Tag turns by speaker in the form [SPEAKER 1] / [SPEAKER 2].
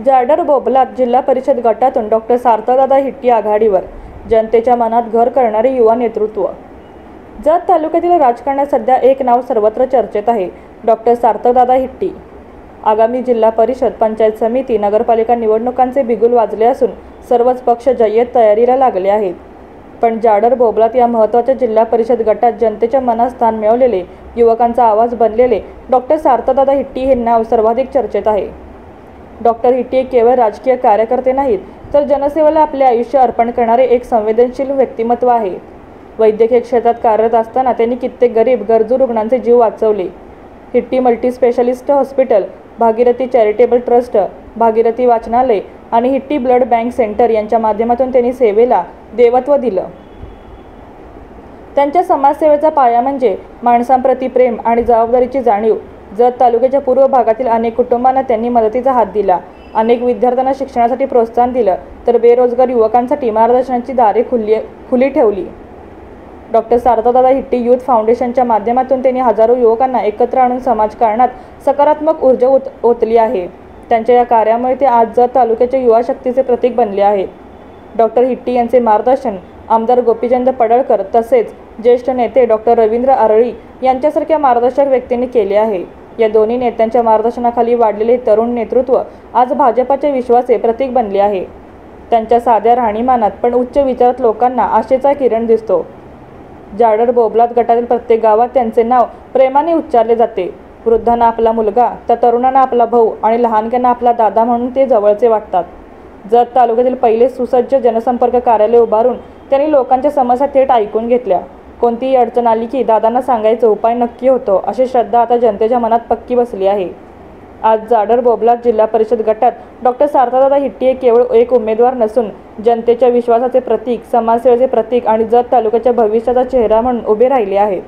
[SPEAKER 1] जाडर बोबलात जिल्हा परिषद गटातून डॉक्टर सार्थकदादा हिट्टी आघाडीवर, जनतेच्या मनात घर करणारे युवा नेतृत्व। जत तालुक्यातील राजकारणात सध्या एक नाव सर्वत्र चर्चेत आहे, डॉक्टर सार्थकदादा हिट्टी। आगामी जिल्हा परिषद, पंचायत समिती, नगरपालिका निवडणुकांचे बिगुल वाजले असून सर्वच पक्ष जय्यत तयारीला लागले आहेत। पण जाडर बोबलात या महत्त्वाच्या जिल्हा परिषद गटात जनतेच्या मनात स्थान मिळवलेले, युवकांचा आवाज बनलेले डॉक्टर सार्थकदादा हिट्टी हे नाव सर्वाधिक चर्चेत आहे। डॉक्टर हिट्टी केवळ राजकीय कार्यकर्ते नाहीत, तर जनसेवेला आपले आयुष्य अर्पण करणारे एक संवेदनशील व्यक्तिमत्व आहे। वैद्यकीय क्षेत्रात कार्यरत असताना त्यांनी कित्येक गरीब गरजू रुग्णांचे जीव वाचवले। Hitti multi specialist hospital, Bhagirathi charitable trust, Bhagirathi वाचनालय आणि हिट्टी ब्लड बँक सेंटर यांच्या माध्यमातून त्यांनी सेवेला देवत्व दिलं। त्यांच्या समाजसेवेचा पाया म्हणजे माणसांप्रती प्रेम आणि जबाबदारीची जाणीव। जत तालुक्याच्या पूर्व भागातील अनेक कुटुंबांना त्यांनी मदतीचा हात दिला, अनेक विद्यार्थ्यांना शिक्षणासाठी प्रोत्साहन दिलं, तर बेरोजगार युवकांसाठी मार्गदर्शनाची दारे खुली ठेवली। डॉक्टर सार्थकदादा हिट्टी यूथ फाउंडेशनच्या माध्यमातून त्यांनी हजारो युवकांना एकत्र आणून समाजकारणात सकारात्मक ऊर्जा ओतली आहे। त्यांच्या या कार्यामुळे ते आज जत तालुक्याच्या युवा शक्तीचे प्रतीक बनले आहेत। डॉक्टर हिट्टी यांचे मार्गदर्शन आमदार गोपीचंद पडळकर तसेच ज्येष्ठ नेते डॉक्टर रवींद्र आरळी यांच्यासारख्या मार्गदर्शक व्यक्तींनी केले आहे। या दोन्ही नेत्यांच्या मार्गदर्शनाखाली वाढलेले तरुण नेतृत्व आज भाजपाच्या विश्वासाचे प्रतीक बनले आहे। त्यांच्या साध्या राहणीमानात पण उच्च विचारात लोकांना आशेचा किरण दिसतो। जाडर बोबलात गटातील प्रत्येक गावात त्यांचे नाव प्रेमाने उच्चारले जाते। वृद्धांना आपला मुलगा, तर तरुणांना आपला भाऊ आणि लहानग्यांना आपला दादा म्हणून ते जवळचे वाटतात। जत तालुक्यातील पहिले सुसज्ज जनसंपर्क कार्यालय उभारून त्यांनी लोकांच्या समस्या थेट ऐकून घेतल्या। कोणतीही अडचण आली की दादांना सांगायचं, उपाय नक्की होतो, अशी श्रद्धा आता जनतेच्या मनात पक्की बसली आहे। आज जाडर बोबलात जिल्हा परिषद गटात डॉक्टर सार्थकदादा हिट्टी हे केवळ एक उमेदवार नसून जनतेच्या विश्वासाचे प्रतीक, समाजसेवेचे प्रतीक आणि जत तालुक्याच्या भविष्याचा चेहरा म्हणून उभे राहिले आहेत।